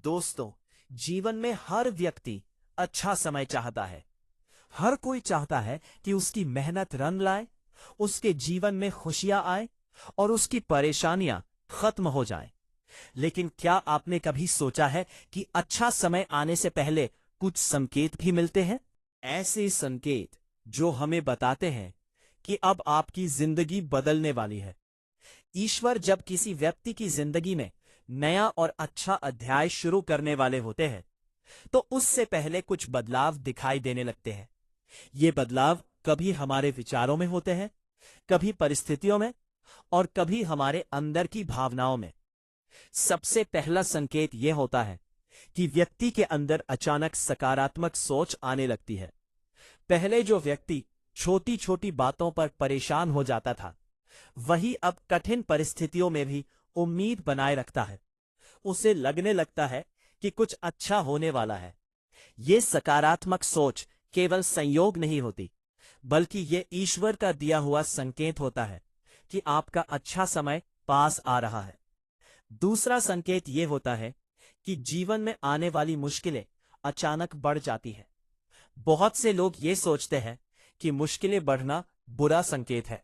दोस्तों, जीवन में हर व्यक्ति अच्छा समय चाहता है। हर कोई चाहता है कि उसकी मेहनत रंग लाए, उसके जीवन में खुशियां आए और उसकी परेशानियां खत्म हो जाएं। लेकिन क्या आपने कभी सोचा है कि अच्छा समय आने से पहले कुछ संकेत भी मिलते हैं? ऐसे संकेत जो हमें बताते हैं कि अब आपकी जिंदगी बदलने वाली है। ईश्वर जब किसी व्यक्ति की जिंदगी में नया और अच्छा अध्याय शुरू करने वाले होते हैं, तो उससे पहले कुछ बदलाव दिखाई देने लगते हैं। ये बदलाव कभी हमारे विचारों में होते हैं, कभी परिस्थितियों में और कभी हमारे अंदर की भावनाओं में। सबसे पहला संकेत यह होता है कि व्यक्ति के अंदर अचानक सकारात्मक सोच आने लगती है। पहले जो व्यक्ति छोटी छोटी बातों पर परेशान हो जाता था, वही अब कठिन परिस्थितियों में भी उम्मीद बनाए रखता है। उसे लगने लगता है कि कुछ अच्छा होने वाला है। ये सकारात्मक सोच केवल संयोग नहीं होती, बल्कि ये ईश्वर का दिया हुआ संकेत होता है कि आपका अच्छा समय पास आ रहा है। दूसरा संकेत ये होता है कि जीवन में आने वाली मुश्किलें अचानक बढ़ जाती हैं। बहुत से लोग ये सोचते हैं कि मुश्किलें बढ़ना बुरा संकेत है,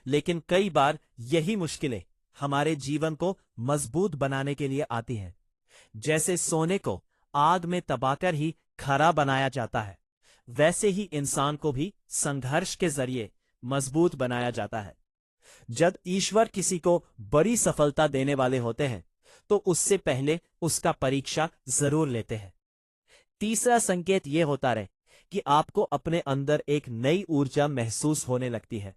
लेकिन कई बार यही मुश्किलें हमारे जीवन को मजबूत बनाने के लिए आती हैं। जैसे सोने को आग में दबाकर ही खरा बनाया जाता है, वैसे ही इंसान को भी संघर्ष के जरिए मजबूत बनाया जाता है। जब ईश्वर किसी को बड़ी सफलता देने वाले होते हैं, तो उससे पहले उसका परीक्षा जरूर लेते हैं। तीसरा संकेत यह होता है कि आपको अपने अंदर एक नई ऊर्जा महसूस होने लगती है।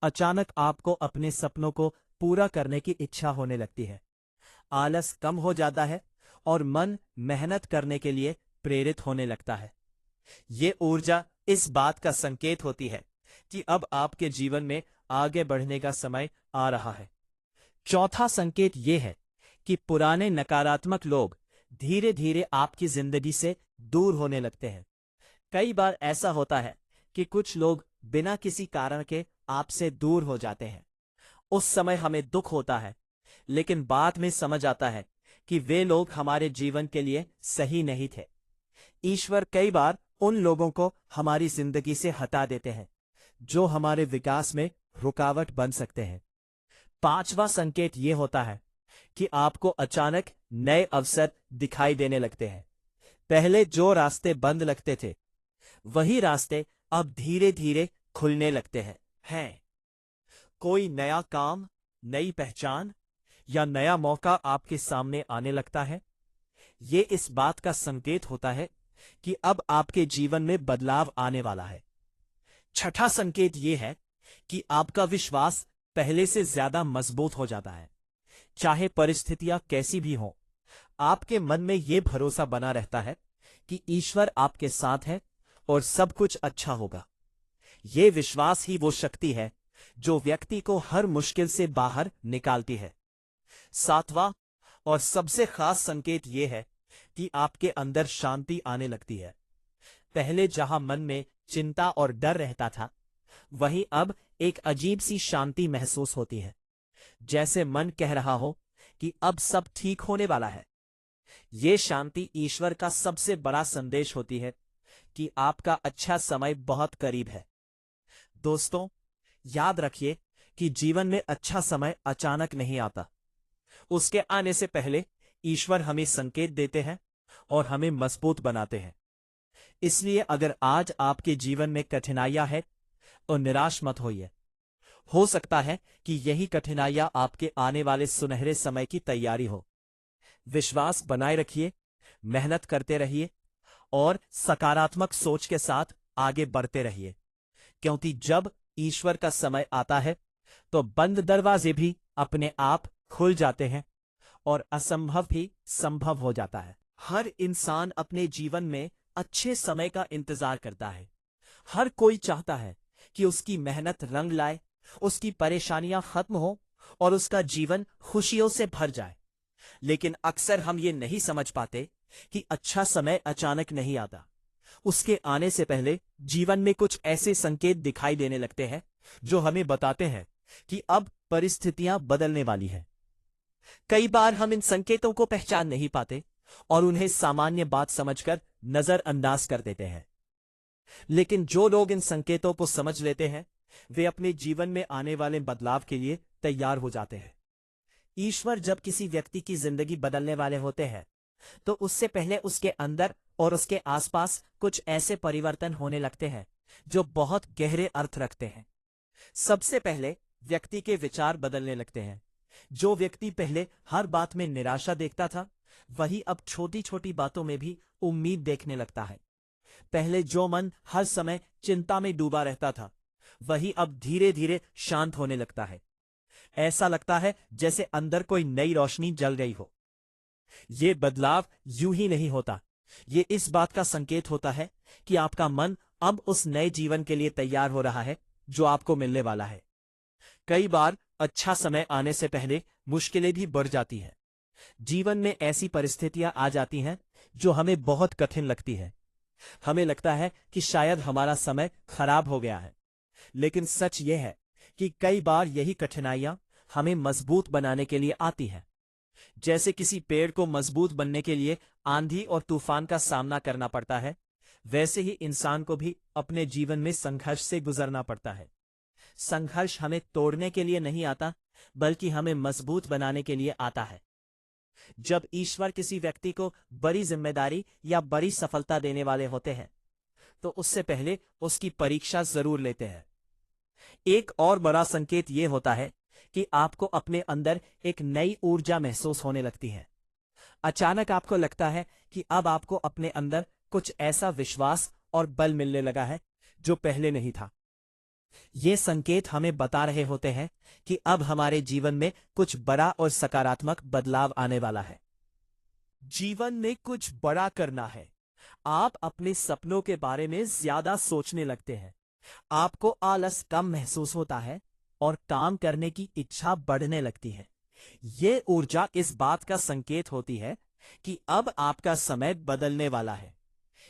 अचानक आपको अपने सपनों को पूरा करने की इच्छा होने लगती है। आलस कम हो जाता है और मन मेहनत करने के लिए प्रेरित होने लगता है। ये ऊर्जा इस बात का संकेत होती है कि अब आपके जीवन में आगे बढ़ने का समय आ रहा है। चौथा संकेत यह है कि पुराने नकारात्मक लोग धीरे धीरे आपकी जिंदगी से दूर होने लगते हैं। कई बार ऐसा होता है कि कुछ लोग बिना किसी कारण के आपसे दूर हो जाते हैं। उस समय हमें दुख होता है, लेकिन बाद में समझ आता है कि वे लोग हमारे जीवन के लिए सही नहीं थे। ईश्वर कई बार उन लोगों को हमारी जिंदगी से हटा देते हैं जो हमारे विकास में रुकावट बन सकते हैं। पांचवा संकेत यह होता है कि आपको अचानक नए अवसर दिखाई देने लगते हैं। पहले जो रास्ते बंद लगते थे, वही रास्ते अब धीरे धीरे खुलने लगते हैं। कोई नया काम, नई पहचान या नया मौका आपके सामने आने लगता है। ये इस बात का संकेत होता है कि अब आपके जीवन में बदलाव आने वाला है। छठा संकेत यह है कि आपका विश्वास पहले से ज्यादा मजबूत हो जाता है। चाहे परिस्थितियां कैसी भी हों, आपके मन में यह भरोसा बना रहता है कि ईश्वर आपके साथ है और सब कुछ अच्छा होगा। ये विश्वास ही वो शक्ति है जो व्यक्ति को हर मुश्किल से बाहर निकालती है। सातवां और सबसे खास संकेत यह है कि आपके अंदर शांति आने लगती है। पहले जहां मन में चिंता और डर रहता था, वहीं अब एक अजीब सी शांति महसूस होती है, जैसे मन कह रहा हो कि अब सब ठीक होने वाला है। ये शांति ईश्वर का सबसे बड़ा संदेश होती है कि आपका अच्छा समय बहुत करीब है। दोस्तों, याद रखिए कि जीवन में अच्छा समय अचानक नहीं आता। उसके आने से पहले ईश्वर हमें संकेत देते हैं और हमें मजबूत बनाते हैं। इसलिए अगर आज आपके जीवन में कठिनाइयां हैं, तो निराश मत होइए। हो सकता है कि यही कठिनाइयां आपके आने वाले सुनहरे समय की तैयारी हो। विश्वास बनाए रखिए, मेहनत करते रहिए और सकारात्मक सोच के साथ आगे बढ़ते रहिए, क्योंकि जब ईश्वर का समय आता है, तो बंद दरवाजे भी अपने आप खुल जाते हैं और असंभव भी संभव हो जाता है। हर इंसान अपने जीवन में अच्छे समय का इंतजार करता है। हर कोई चाहता है कि उसकी मेहनत रंग लाए, उसकी परेशानियां खत्म हो और उसका जीवन खुशियों से भर जाए। लेकिन अक्सर हम ये नहीं समझ पाते कि अच्छा समय अचानक नहीं आता। उसके आने से पहले जीवन में कुछ ऐसे संकेत दिखाई देने लगते हैं जो हमें बताते हैं कि अब परिस्थितियां बदलने वाली हैं। कई बार हम इन संकेतों को पहचान नहीं पाते और उन्हें सामान्य बात समझकर नजरअंदाज कर देते हैं। लेकिन जो लोग इन संकेतों को समझ लेते हैं, वे अपने जीवन में आने वाले बदलाव के लिए तैयार हो जाते हैं। ईश्वर जब किसी व्यक्ति की जिंदगी बदलने वाले होते हैं, तो उससे पहले उसके अंदर और उसके आसपास कुछ ऐसे परिवर्तन होने लगते हैं जो बहुत गहरे अर्थ रखते हैं। सबसे पहले व्यक्ति के विचार बदलने लगते हैं। जो व्यक्ति पहले हर बात में निराशा देखता था, वही अब छोटी छोटी बातों में भी उम्मीद देखने लगता है। पहले जो मन हर समय चिंता में डूबा रहता था, वही अब धीरे धीरे शांत होने लगता है। ऐसा लगता है जैसे अंदर कोई नई रोशनी जल गई हो। ये बदलाव यूं ही नहीं होता। ये इस बात का संकेत होता है कि आपका मन अब उस नए जीवन के लिए तैयार हो रहा है जो आपको मिलने वाला है। कई बार अच्छा समय आने से पहले मुश्किलें भी बढ़ जाती हैं। जीवन में ऐसी परिस्थितियां आ जाती हैं जो हमें बहुत कठिन लगती है। हमें लगता है कि शायद हमारा समय खराब हो गया है। लेकिन सच यह है कि कई बार यही कठिनाइयां हमें मजबूत बनाने के लिए आती हैं। जैसे किसी पेड़ को मजबूत बनने के लिए आंधी और तूफान का सामना करना पड़ता है, वैसे ही इंसान को भी अपने जीवन में संघर्ष से गुजरना पड़ता है। संघर्ष हमें तोड़ने के लिए नहीं आता, बल्कि हमें मजबूत बनाने के लिए आता है। जब ईश्वर किसी व्यक्ति को बड़ी जिम्मेदारी या बड़ी सफलता देने वाले होते हैं, तो उससे पहले उसकी परीक्षा जरूर लेते हैं। एक और बड़ा संकेत यह होता है कि आपको अपने अंदर एक नई ऊर्जा महसूस होने लगती है। अचानक आपको लगता है कि अब आपको अपने अंदर कुछ ऐसा विश्वास और बल मिलने लगा है जो पहले नहीं था। ये संकेत हमें बता रहे होते हैं कि अब हमारे जीवन में कुछ बड़ा और सकारात्मक बदलाव आने वाला है। जीवन में कुछ बड़ा करना है। आप अपने सपनों के बारे में ज्यादा सोचने लगते हैं। आपको आलस कम महसूस होता है और काम करने की इच्छा बढ़ने लगती है। ये ऊर्जा इस बात का संकेत होती है कि अब आपका समय बदलने वाला है।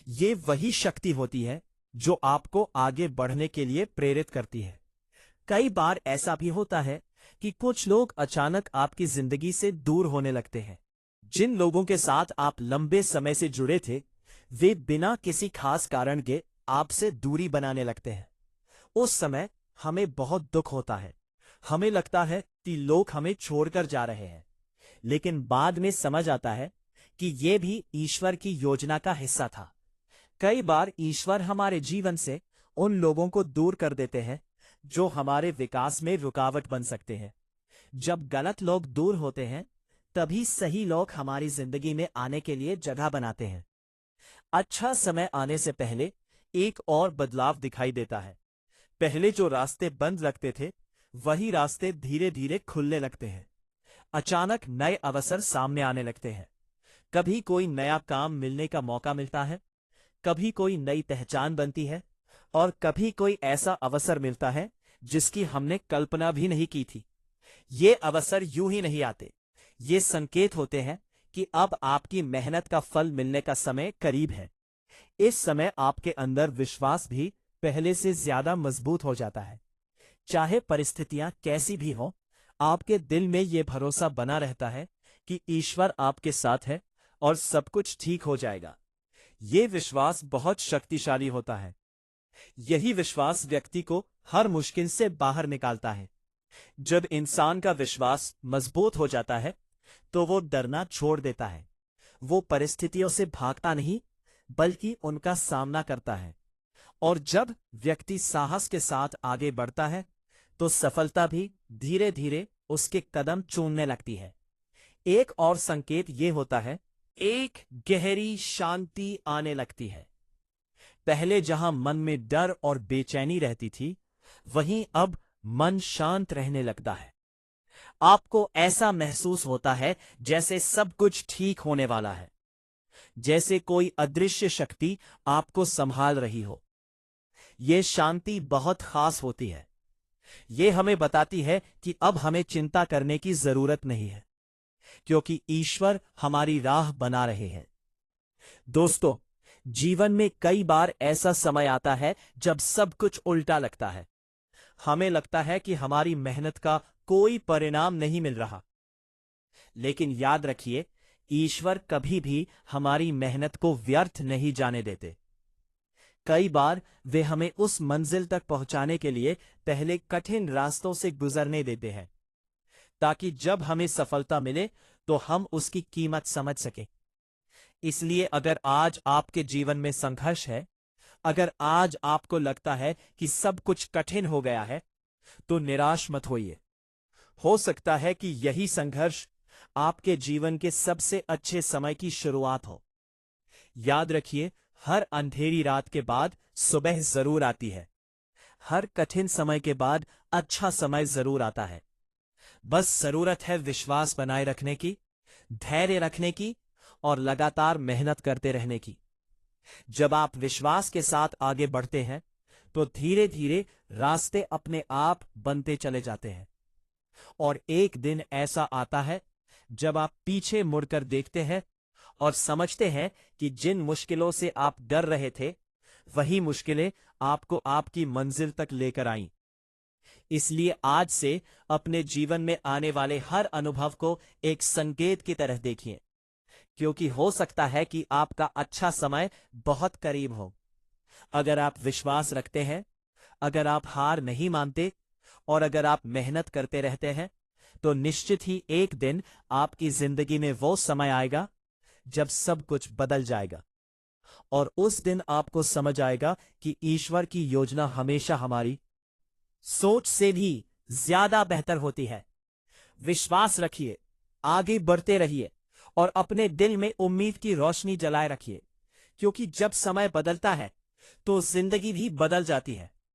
ये वही शक्ति होती है जो आपको आगे बढ़ने के लिए प्रेरित करती है। कई बार ऐसा भी होता है कि कुछ लोग अचानक आपकी जिंदगी से दूर होने लगते हैं। जिन लोगों के साथ आप लंबे समय से जुड़े थे, वे बिना किसी खास कारण के आपसे दूरी बनाने लगते हैं। उस समय हमें बहुत दुख होता है। हमें लगता है कि लोग हमें छोड़कर जा रहे हैं। लेकिन बाद में समझ आता है कि यह भी ईश्वर की योजना का हिस्सा था। कई बार ईश्वर हमारे जीवन से उन लोगों को दूर कर देते हैं जो हमारे विकास में रुकावट बन सकते हैं। जब गलत लोग दूर होते हैं, तभी सही लोग हमारी जिंदगी में आने के लिए जगह बनाते हैं। अच्छा समय आने से पहले एक और बदलाव दिखाई देता है। पहले जो रास्ते बंद लगते थे, वही रास्ते धीरे धीरे खुलने लगते हैं। अचानक नए अवसर सामने आने लगते हैं। कभी कोई नया काम मिलने का मौका मिलता है, कभी कोई नई पहचान बनती है, और कभी कोई ऐसा अवसर मिलता है जिसकी हमने कल्पना भी नहीं की थी। ये अवसर यूं ही नहीं आते। ये संकेत होते हैं कि अब आपकी मेहनत का फल मिलने का समय करीब है। इस समय आपके अंदर विश्वास भी पहले से ज्यादा मजबूत हो जाता है। चाहे परिस्थितियां कैसी भी हों, आपके दिल में ये भरोसा बना रहता है कि ईश्वर आपके साथ है और सब कुछ ठीक हो जाएगा। ये विश्वास बहुत शक्तिशाली होता है। यही विश्वास व्यक्ति को हर मुश्किल से बाहर निकालता है। जब इंसान का विश्वास मजबूत हो जाता है, तो वो डरना छोड़ देता है। वो परिस्थितियों से भागता नहीं, बल्कि उनका सामना करता है। और जब व्यक्ति साहस के साथ आगे बढ़ता है, तो सफलता भी धीरे धीरे उसके कदम चूमने लगती है। एक और संकेत ये होता है, एक गहरी शांति आने लगती है। पहले जहां मन में डर और बेचैनी रहती थी, वहीं अब मन शांत रहने लगता है। आपको ऐसा महसूस होता है जैसे सब कुछ ठीक होने वाला है, जैसे कोई अदृश्य शक्ति आपको संभाल रही हो। यह शांति बहुत खास होती है। ये हमें बताती है कि अब हमें चिंता करने की जरूरत नहीं है, क्योंकि ईश्वर हमारी राह बना रहे हैं। दोस्तों, जीवन में कई बार ऐसा समय आता है जब सब कुछ उल्टा लगता है। हमें लगता है कि हमारी मेहनत का कोई परिणाम नहीं मिल रहा। लेकिन याद रखिए, ईश्वर कभी भी हमारी मेहनत को व्यर्थ नहीं जाने देते। कई बार वे हमें उस मंजिल तक पहुंचाने के लिए पहले कठिन रास्तों से गुजरने देते हैं, ताकि जब हमें सफलता मिले तो हम उसकी कीमत समझ सकें। इसलिए अगर आज आपके जीवन में संघर्ष है, अगर आज आपको लगता है कि सब कुछ कठिन हो गया है, तो निराश मत होइए। हो सकता है कि यही संघर्ष आपके जीवन के सबसे अच्छे समय की शुरुआत हो। याद रखिए, हर अंधेरी रात के बाद सुबह जरूर आती है। हर कठिन समय के बाद अच्छा समय जरूर आता है। बस जरूरत है विश्वास बनाए रखने की, धैर्य रखने की और लगातार मेहनत करते रहने की। जब आप विश्वास के साथ आगे बढ़ते हैं तो धीरे धीरे रास्ते अपने आप बनते चले जाते हैं। और एक दिन ऐसा आता है जब आप पीछे मुड़कर देखते हैं और समझते हैं कि जिन मुश्किलों से आप डर रहे थे, वही मुश्किलें आपको आपकी मंजिल तक लेकर आईं। इसलिए आज से अपने जीवन में आने वाले हर अनुभव को एक संकेत की तरह देखिए, क्योंकि हो सकता है कि आपका अच्छा समय बहुत करीब हो। अगर आप विश्वास रखते हैं, अगर आप हार नहीं मानते और अगर आप मेहनत करते रहते हैं, तो निश्चित ही एक दिन आपकी जिंदगी में वो समय आएगा जब सब कुछ बदल जाएगा। और उस दिन आपको समझ आएगा कि ईश्वर की योजना हमेशा हमारी सोच से भी ज्यादा बेहतर होती है। विश्वास रखिए, आगे बढ़ते रहिए और अपने दिल में उम्मीद की रोशनी जलाए रखिए, क्योंकि जब समय बदलता है तो जिंदगी भी बदल जाती है।